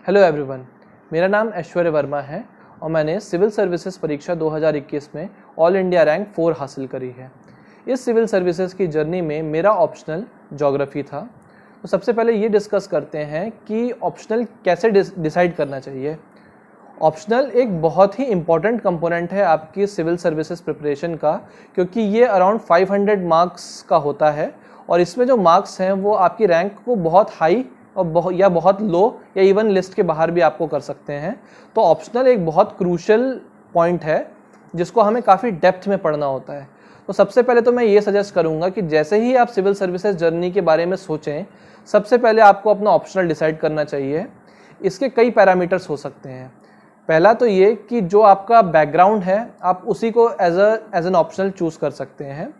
Hello everyone, मेरा नाम ऐश्वर्य वर्मा है और मैंने सिविल सर्विसेज परीक्षा 2021 में ऑल इंडिया रैंक 4 हासिल करी है। इस सिविल सर्विसेज की जर्नी में मेरा ऑप्शनल ज्योग्राफी था। तो सबसे पहले ये डिस्कस करते हैं कि ऑप्शनल कैसे डिसाइड करना चाहिए। ऑप्शनल एक बहुत ही इम्पॉर्टेंट कंपोनेंट है आपकी सिविल सर्विसेज प्रिपरेशन का, क्योंकि ये अराउंड 500 मार्क्स का होता है और इसमें जो मार्क्स हैं वो आपकी रैंक को बहुत हाई और बहुत लो या इवन लिस्ट के बाहर भी आपको कर सकते हैं। तो ऑप्शनल एक बहुत क्रूशियल पॉइंट है जिसको हमें काफ़ी डेप्थ में पढ़ना होता है। तो सबसे पहले तो मैं ये सजेस्ट करूँगा कि जैसे ही आप सिविल सर्विसेज जर्नी के बारे में सोचें, सबसे पहले आपको अपना ऑप्शनल डिसाइड करना चाहिए। इसके कई पैरामीटर्स हो सकते हैं। पहला तो ये कि जो आपका बैकग्राउंड है आप उसी को एज एन ऑप्शनल चूज़ कर सकते हैं।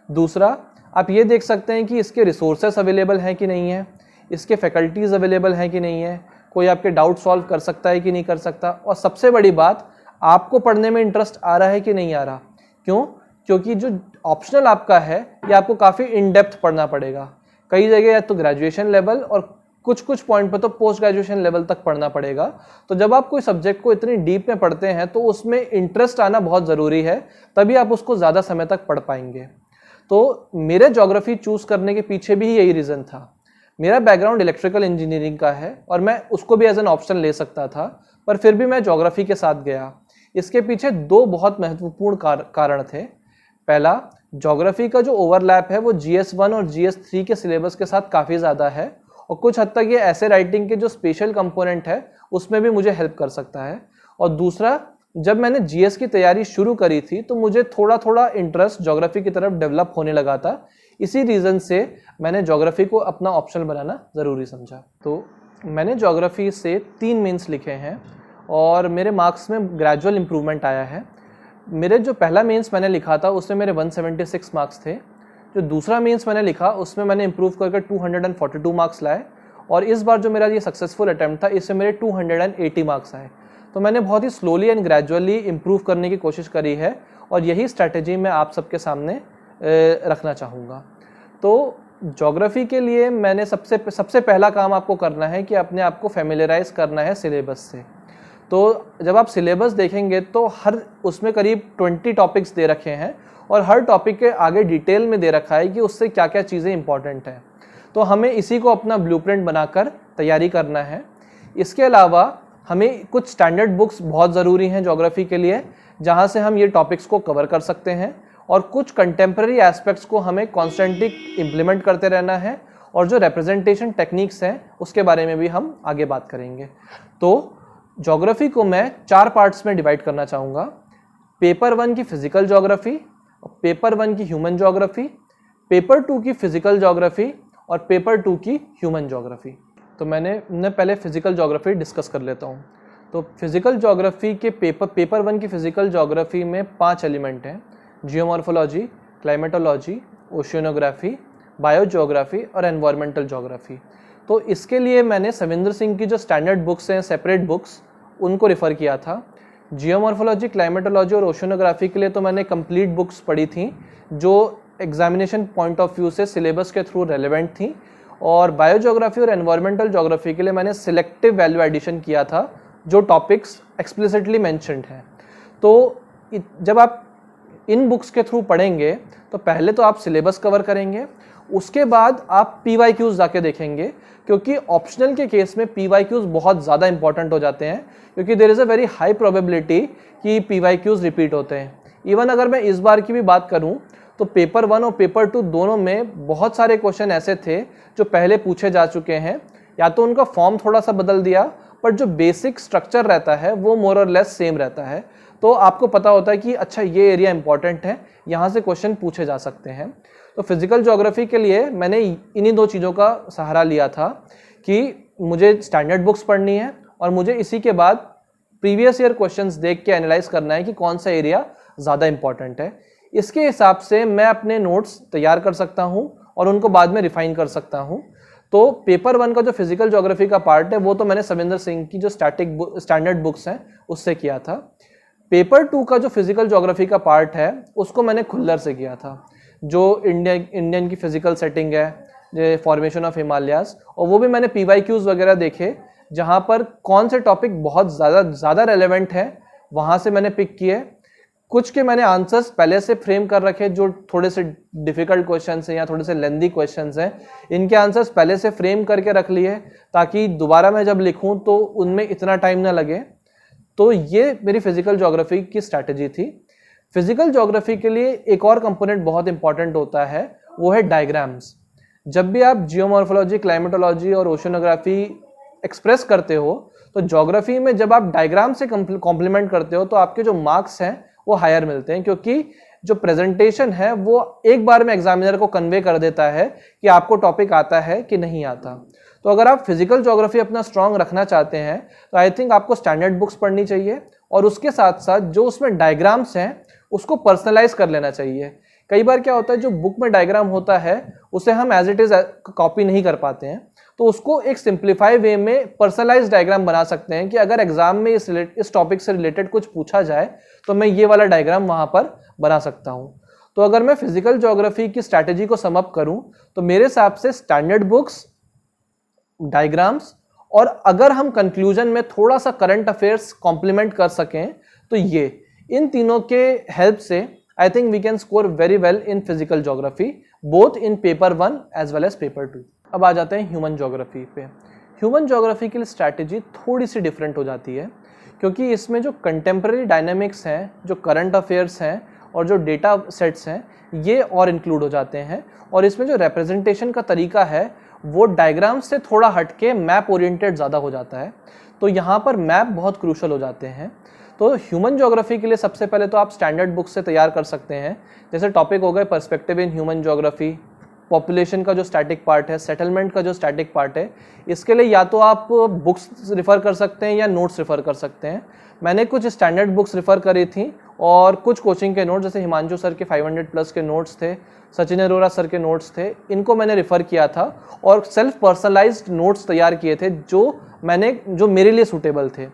दूसरा, आप ये देख सकते हैं कि इसके रिसोर्सेस अवेलेबल हैं कि नहीं है, इसके फैकल्टीज़ अवेलेबल हैं कि नहीं है, कोई आपके डाउट सॉल्व कर सकता है कि नहीं कर सकता, और सबसे बड़ी बात, आपको पढ़ने में इंटरेस्ट आ रहा है कि नहीं आ रहा। क्यों? क्योंकि जो ऑप्शनल आपका है ये आपको काफ़ी इन डेप्थ पढ़ना पड़ेगा। कई जगह या तो ग्रेजुएशन लेवल और कुछ पॉइंट पर तो पोस्ट ग्रेजुएशन लेवल तक पढ़ना पड़ेगा। तो जब आप कोई सब्जेक्ट को इतनी डीप में पढ़ते हैं तो उसमें इंटरेस्ट आना बहुत ज़रूरी है, तभी आप उसको ज़्यादा समय तक पढ़ पाएंगे। तो मेरे ज्योग्राफी चूज़ करने के पीछे भी यही रीज़न था। मेरा बैकग्राउंड इलेक्ट्रिकल इंजीनियरिंग का है और मैं उसको भी एज एन ऑप्शन ले सकता था, पर फिर भी मैं ज्योग्राफी के साथ गया। इसके पीछे दो बहुत महत्वपूर्ण कारण थे। पहला, ज्योग्राफी का जो ओवरलैप है वो GS1 और GS3 के सिलेबस के साथ काफ़ी ज़्यादा है और कुछ हद तक ये ऐसे राइटिंग के जो स्पेशल कंपोनेंट है उसमें भी मुझे हेल्प कर सकता है। और दूसरा, जब मैंने GS की तैयारी शुरू करी थी तो मुझे थोड़ा थोड़ा इंटरेस्ट ज्योग्राफी की तरफ डेवलप होने लगा था। इसी रीज़न से मैंने ज्योग्राफी को अपना ऑप्शनल बनाना ज़रूरी समझा। तो मैंने ज्योग्राफी से 3 मेंस लिखे हैं और मेरे मार्क्स में ग्रेजुअल इम्प्रूवमेंट आया है। मेरे जो पहला मेंस मैंने लिखा था उसमें मेरे 176 मार्क्स थे। जो दूसरा मेंस मैंने लिखा उसमें मैंने इम्प्रूव करके 242 मार्क्स लाए और इस बार जो मेरा ये सक्सेसफुल अटैम्प्ट था इसमें मेरे 280 मार्क्स आए। तो मैंने बहुत ही स्लोली एंड ग्रेजुअली इम्प्रूव करने की कोशिश करी है और यही स्ट्रैटेजी मैं आप सबके सामने रखना चाहूँगा। तो ज्योग्राफी के लिए मैंने सबसे पहला काम आपको करना है कि अपने आप को फैमिलियराइज करना है सिलेबस से। तो जब आप सिलेबस देखेंगे तो हर उसमें करीब 20 टॉपिक्स दे रखे हैं और हर टॉपिक के आगे डिटेल में दे रखा है कि उससे क्या क्या चीज़ें इंपॉर्टेंट हैं। तो हमें इसी को अपना ब्लूप्रिंट बनाकर तैयारी करना है। इसके अलावा हमें कुछ स्टैंडर्ड बुक्स बहुत ज़रूरी हैं ज्योग्राफी के लिए, जहाँ से हम ये टॉपिक्स को कवर कर सकते हैं, और कुछ कंटेम्प्रेरी एस्पेक्ट्स को हमें कॉन्स्टेंटली इम्प्लीमेंट करते रहना है और जो रिप्रेजेंटेशन टेक्निक्स हैं उसके बारे में भी हम आगे बात करेंगे। तो ज्योग्राफी को मैं 4 पार्ट्स में डिवाइड करना चाहूँगा। पेपर 1 की फिजिकल ज्योग्राफी, पेपर 1 की ह्यूमन ज्योग्राफी, पेपर 2 की फिजिकल ज्योग्राफी और पेपर 2 की ह्यूमन ज्योग्राफी। तो मैं पहले फिजिकल ज्योग्राफी डिस्कस कर लेता हूँ। तो फिजिकल ज्योग्राफी के पेपर 1 की फिजिकल ज्योग्राफी में 5 एलिमेंट हैं: जियोमॉर्फोलॉजी, क्लाइमेटोलॉजी, ओशियनोग्राफी, बायोजियोग्राफी और एनवायरमेंटल ज्योग्राफी। तो इसके लिए मैंने सविंदर सिंह की जो स्टैंडर्ड बुक्स हैं, सेपरेट बुक्स, उनको रेफ़र किया था। जियोमॉर्फोलॉजी, क्लाइमेटोलॉजी और ओशियनोग्राफी के लिए तो मैंने कंप्लीट बुक्स पढ़ी थी जो एग्जामिनेशन पॉइंट ऑफ व्यू से सिलेबस के थ्रू रेलेवेंट थी। और बायोजियोग्राफी और एनवायरमेंटल ज्योग्राफी के लिए मैंने सिलेक्टिव वैल्यू एडिशन किया था जो टॉपिक्स एक्सप्लिसिटली मेंशन्ड हैं। तो जब आप इन बुक्स के थ्रू पढ़ेंगे तो पहले तो आप सिलेबस कवर करेंगे, उसके बाद आप PYQs जाके देखेंगे, क्योंकि ऑप्शनल के केस में PYQs बहुत ज़्यादा इंपॉर्टेंट हो जाते हैं, क्योंकि there is a very high probability कि PYQs रिपीट होते हैं। इवन अगर मैं इस बार की भी बात करूं तो पेपर 1 और पेपर 2 दोनों में बहुत सारे क्वेश्चन ऐसे थे जो पहले पूछे जा चुके हैं, या तो उनका फॉर्म थोड़ा सा बदल दिया, पर जो बेसिक स्ट्रक्चर रहता है वो मोर और लेस सेम रहता है। तो आपको पता होता है कि अच्छा ये एरिया इंपॉर्टेंट है, यहाँ से क्वेश्चन पूछे जा सकते हैं। तो फिजिकल ज्योग्राफी के लिए मैंने इन्हीं 2 चीज़ों का सहारा लिया था कि मुझे स्टैंडर्ड बुक्स पढ़नी है और मुझे इसी के बाद प्रीवियस ईयर क्वेश्चंस देख के एनालाइज करना है कि कौन सा एरिया ज़्यादा इंपॉर्टेंट है। इसके हिसाब से मैं अपने नोट्स तैयार कर सकता हूँ और उनको बाद में रिफाइन कर सकता हूँ। तो पेपर 1 का जो फिजिकल ज्योग्राफी का पार्ट है वो तो मैंने सविंदर सिंह की जो स्टैंडर्ड बुक्स हैं उससे किया था। पेपर 2 का जो फिजिकल ज्योग्राफी का पार्ट है उसको मैंने खुल्लर से किया था, जो इंडियन की फिजिकल सेटिंग है, फॉर्मेशन ऑफ हिमालयाज, और वो भी मैंने PYQs वगैरह देखे जहाँ पर कौन से टॉपिक बहुत ज़्यादा रेलेवेंट है वहाँ से मैंने पिक किए। कुछ के मैंने आंसर्स पहले से फ्रेम कर रखे जो थोड़े से डिफ़िकल्ट क्वेश्चंस हैं या थोड़े से लेंदी क्वेश्चंस हैं, इनके आंसर्स पहले से फ्रेम करके रख लिए ताकि दोबारा मैं जब लिखूं तो उनमें इतना टाइम ना लगे। तो ये मेरी फिजिकल ज्योग्राफी की स्ट्रैटेजी थी। फिजिकल ज्योग्राफी के लिए एक और कंपोनेंट बहुत इंपॉर्टेंट होता है, वो है डायग्राम्स। जब भी आप जियोमॉर्फोलॉजी, क्लाइमेटोलॉजी और ओशनोग्राफी एक्सप्रेस करते हो तो ज्योग्राफी में जब आप डायग्राम से कॉम्प्लीमेंट करते हो तो आपके जो मार्क्स हैं वो हायर मिलते हैं, क्योंकि जो प्रेजेंटेशन है वो एक बार में एग्जामिनर को कन्वे कर देता है कि आपको टॉपिक आता है कि नहीं आता। तो अगर आप फिजिकल ज्योग्राफी अपना स्ट्रांग रखना चाहते हैं तो आई थिंक आपको स्टैंडर्ड बुक्स पढ़नी चाहिए और उसके साथ साथ जो उसमें डायग्राम्स हैं उसको पर्सनलाइज कर लेना चाहिए। कई बार क्या होता है, जो बुक में डायग्राम होता है उसे हम एज इट इज कॉपी नहीं कर पाते हैं, तो उसको एक सिंप्लीफाई वे में पर्सनलाइज डायग्राम बना सकते हैं कि अगर एग्जाम में इस टॉपिक से रिलेटेड कुछ पूछा जाए तो मैं ये वाला डायग्राम वहां पर बना सकता हूं। तो अगर मैं फिजिकल ज्योग्राफी की स्ट्रैटेजी को सम अप करूं तो मेरे हिसाब से स्टैंडर्ड बुक्स, डायग्राम्स और अगर हम कंक्लूजन में थोड़ा सा करंट अफेयर्स कॉम्प्लीमेंट कर सकें तो ये इन तीनों के हेल्प से I think we can score very well in physical geography both in paper 1 as well as paper 2। अब आ जाते हैं ह्यूमन ज्योग्राफी पे। ह्यूमन ज्योग्राफी के लिए स्ट्रैटेजी थोड़ी सी डिफरेंट हो जाती है क्योंकि इसमें जो कंटेम्प्रेरी डायनामिक्स हैं, जो करंट अफेयर्स हैं और जो डेटा सेट्स हैं ये और इंक्लूड हो जाते हैं, और इसमें जो रिप्रेजेंटेशन का तरीका है वो डायग्राम से थोड़ा हटके मैप ओरिएंटेड ज़्यादा हो जाता है। तो यहाँ पर मैप बहुत क्रूशल हो जाते हैं। तो ह्यूमन ज्योग्राफी के लिए सबसे पहले तो आप स्टैंडर्ड बुक से तैयार कर सकते हैं। जैसे टॉपिक हो गए perspective in human geography, population का जो स्टैटिक पार्ट है, सेटलमेंट का जो स्टैटिक पार्ट है, इसके लिए या तो आप बुक्स रिफ़र कर सकते हैं या नोट्स रिफ़र कर सकते हैं। मैंने कुछ स्टैंडर्ड बुक्स रिफ़र करी थी और कुछ कोचिंग के नोट्स, जैसे हिमांशु सर के 500+ के नोट्स थे, सचिन अरोरा सर के नोट्स थे, इनको मैंने रिफ़र किया था और सेल्फ पर्सनलाइज्ड नोट्स तैयार किए थे जो मेरे लिए सूटेबल थे।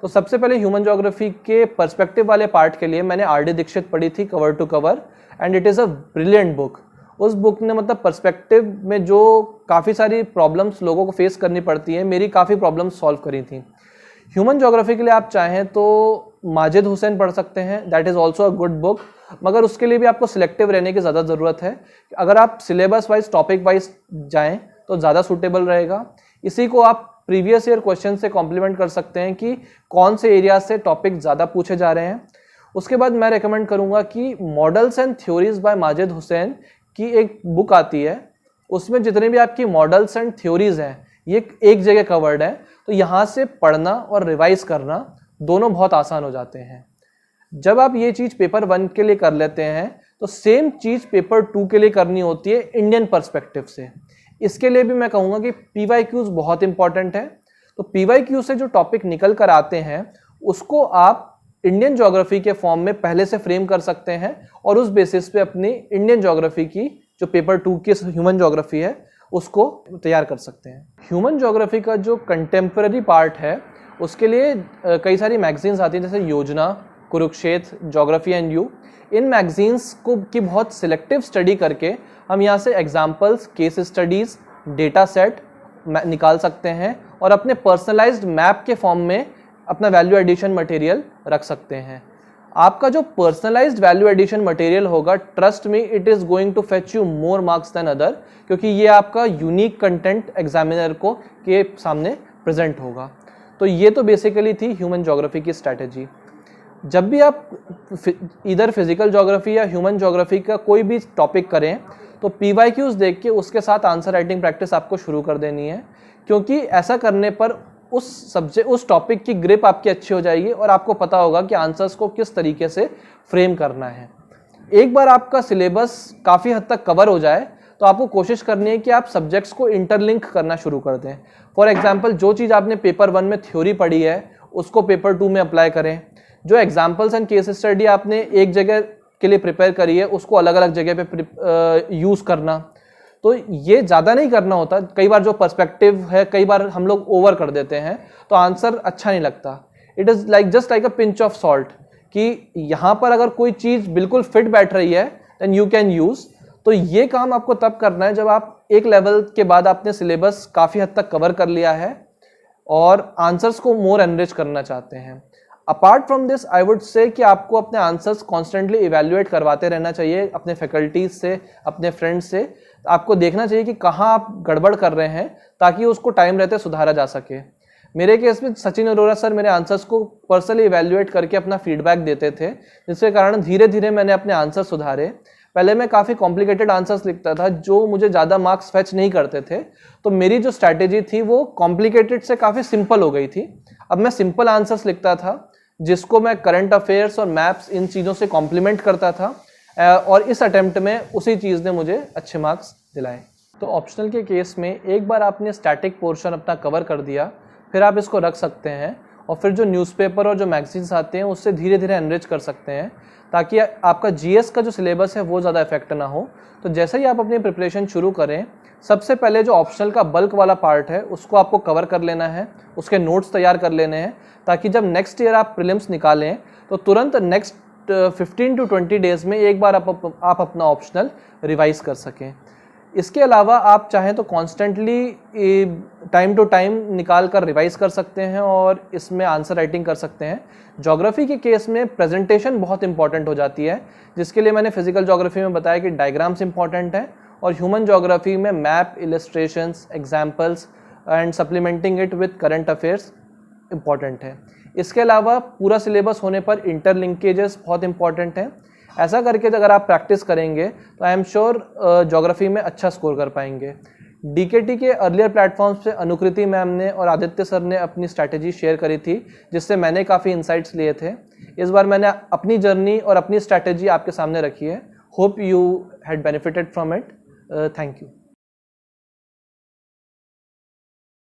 तो सबसे पहले ह्यूमन ज्योग्राफी के पर्सपेक्टिव वाले पार्ट के लिए मैंने आर डी दीक्षित पढ़ी थी cover to cover, and it is a brilliant book. उस बुक ने मतलब पर्सपेक्टिव में जो काफ़ी सारी प्रॉब्लम्स लोगों को फेस करनी पड़ती है, मेरी काफ़ी प्रॉब्लम्स सॉल्व करी थी। ह्यूमन ज्योग्राफी के लिए आप चाहें तो माजिद हुसैन पढ़ सकते हैं, that is also a good book, मगर उसके लिए भी आपको सिलेक्टिव रहने की ज़्यादा ज़रूरत है। अगर आप सिलेबस वाइज, टॉपिक वाइज जाएँ तो ज़्यादा सूटेबल रहेगा। इसी को आप प्रीवियस ईयर क्वेश्चन से कॉम्प्लीमेंट कर सकते हैं कि कौन से एरिया से टॉपिक ज़्यादा पूछे जा रहे हैं। उसके बाद मैं रेकमेंड करूँगा कि models and theories by Majid Hussain की एक बुक आती है, उसमें जितने भी आपकी मॉडल्स एंड थ्योरीज हैं ये एक जगह कवर्ड है, तो यहाँ से पढ़ना और रिवाइज करना दोनों बहुत आसान हो जाते हैं। जब आप ये चीज़ पेपर 1 के लिए कर लेते हैं तो सेम चीज़ पेपर 2 के लिए करनी होती है इंडियन पर्सपेक्टिव से। इसके लिए भी मैं कहूँगा कि PYQs बहुत इंपॉर्टेंट है। तो PYQ से जो टॉपिक निकल कर आते हैं उसको आप इंडियन ज्योग्राफी के फॉर्म में पहले से फ्रेम कर सकते हैं और उस बेसिस पे अपनी इंडियन ज्योग्राफी की जो पेपर 2 की ह्यूमन ज्योग्राफी है उसको तैयार कर सकते हैं। ह्यूमन ज्योग्राफी का जो कंटेम्प्रेरी पार्ट है उसके लिए कई सारी मैगजीन्स आती हैं, जैसे योजना, Kurukshetra, geography and you. In magazines को की बहुत सिलेक्टिव स्टडी करके हम यहाँ से examples, case studies, data set निकाल सकते हैं और अपने पर्सनलाइज्ड मैप के फॉर्म में अपना वैल्यू एडिशन मटेरियल रख सकते हैं। आपका जो पर्सनलाइज्ड वैल्यू एडिशन मटेरियल होगा, trust me, it is going to fetch you more marks than other, क्योंकि ये आपका यूनिक कंटेंट एग्जामिनर को के सामने प्रेजेंट होगा। तो ये तो बेसिकली थी ह्यूमन ज्योग्राफी की स्ट्रैटेजी। जब भी आप इधर फिजिकल ज्योग्राफी या ह्यूमन ज्योग्राफी का कोई भी टॉपिक करें तो PYQs देख के उसके साथ आंसर राइटिंग प्रैक्टिस आपको शुरू कर देनी है, क्योंकि ऐसा करने पर उस टॉपिक की ग्रिप आपकी अच्छी हो जाएगी और आपको पता होगा कि आंसर्स को किस तरीके से फ्रेम करना है। एक बार आपका सिलेबस काफ़ी हद तक कवर हो जाए तो आपको कोशिश करनी है कि आप सब्जेक्ट्स को इंटरलिंक करना शुरू कर दें। फॉर एग्जांपल, जो चीज़ आपने पेपर 1 में थ्योरी पढ़ी है उसको पेपर 2 में अप्लाई करें। जो एग्जाम्पल्स एंड केस स्टडी आपने एक जगह के लिए प्रिपेयर करी है उसको अलग अलग जगह पे यूज़ करना। तो ये ज़्यादा नहीं करना होता। कई बार जो पर्सपेक्टिव है कई बार हम लोग ओवर कर देते हैं तो आंसर अच्छा नहीं लगता। It is just like a pinch of salt कि यहाँ पर अगर कोई चीज़ बिल्कुल फिट बैठ रही है देन यू कैन यूज़। तो ये काम आपको तब करना है जब आप एक लेवल के बाद आपने सिलेबस काफ़ी हद तक कवर कर लिया है और आंसर्स को मोर एनरिच करना चाहते हैं। Apart from this I would say कि आपको अपने आंसर्स कॉन्स्टेंटली इवेल्युएट करवाते रहना चाहिए अपने फैकल्टीज से, अपने फ्रेंड्स से। आपको देखना चाहिए कि कहाँ आप गड़बड़ कर रहे हैं ताकि उसको टाइम रहते सुधारा जा सके। मेरे केस में सचिन अरोरा सर मेरे आंसर्स को पर्सनली इवेल्युएट करके अपना फीडबैक देते थे, जिसके कारण धीरे धीरे मैंने अपने आंसर सुधारे। पहले मैं काफ़ी कॉम्प्लिकेटेड आंसर्स लिखता था जो मुझे ज़्यादा मार्क्स फेच नहीं करते थे, तो मेरी जो स्ट्रैटेजी थी वो कॉम्प्लिकेटेड से काफ़ी सिंपल हो गई थी। अब मैं सिंपल आंसर्स लिखता था जिसको मैं करंट अफेयर्स और मैप्स इन चीज़ों से कॉम्प्लीमेंट करता था, और इस अटेम्प्ट में उसी चीज़ ने मुझे अच्छे मार्क्स दिलाए। तो ऑप्शनल के केस में एक बार आपने स्टैटिक पोर्शन अपना कवर कर दिया, फिर आप इसको रख सकते हैं और फिर जो न्यूज़पेपर और जो मैगजीन्स आते हैं उससे धीरे धीरे एनरिच कर सकते हैं ताकि आपका जीएस का जो सिलेबस है वो ज़्यादा इफेक्ट ना हो। तो जैसे ही आप अपनी प्रिपरेशन शुरू करें, सबसे पहले जो ऑप्शनल का बल्क वाला पार्ट है उसको आपको कवर कर लेना है, उसके नोट्स तैयार कर लेने हैं, ताकि जब नेक्स्ट ईयर आप प्रीलिम्स निकालें तो तुरंत नेक्स्ट 15 to 20 डेज़ में एक बार आप अपना ऑप्शनल रिवाइज कर सकें। इसके अलावा आप चाहें तो कॉन्स्टेंटली टाइम टू टाइम निकाल कर रिवाइज कर सकते हैं और इसमें आंसर राइटिंग कर सकते हैं। ज्योग्राफी के केस में प्रेजेंटेशन बहुत इंपॉर्टेंट हो जाती है, जिसके लिए मैंने फिजिकल ज्योग्राफी में बताया कि डायग्राम्स इंपॉर्टेंट है, और ह्यूमन ज्योग्राफी में map, illustrations, examples and supplementing it with current affairs important है। इसके अलावा पूरा सिलेबस होने पर इंटरलिंकेजेस बहुत इंपॉर्टेंट हैं। ऐसा करके अगर आप प्रैक्टिस करेंगे तो आई एम श्योर ज्योग्राफी में अच्छा स्कोर कर पाएंगे। डीकेटी के अर्लियर प्लेटफॉर्म्स पे अनुकृति मैम ने और आदित्य सर ने अपनी स्ट्रैटेजी शेयर करी थी, जिससे मैंने काफ़ी इंसाइट्स लिए थे। इस बार मैंने अपनी जर्नी और अपनी स्ट्रैटेजी आपके सामने रखी है। Hope you had benefited from it. Thank you.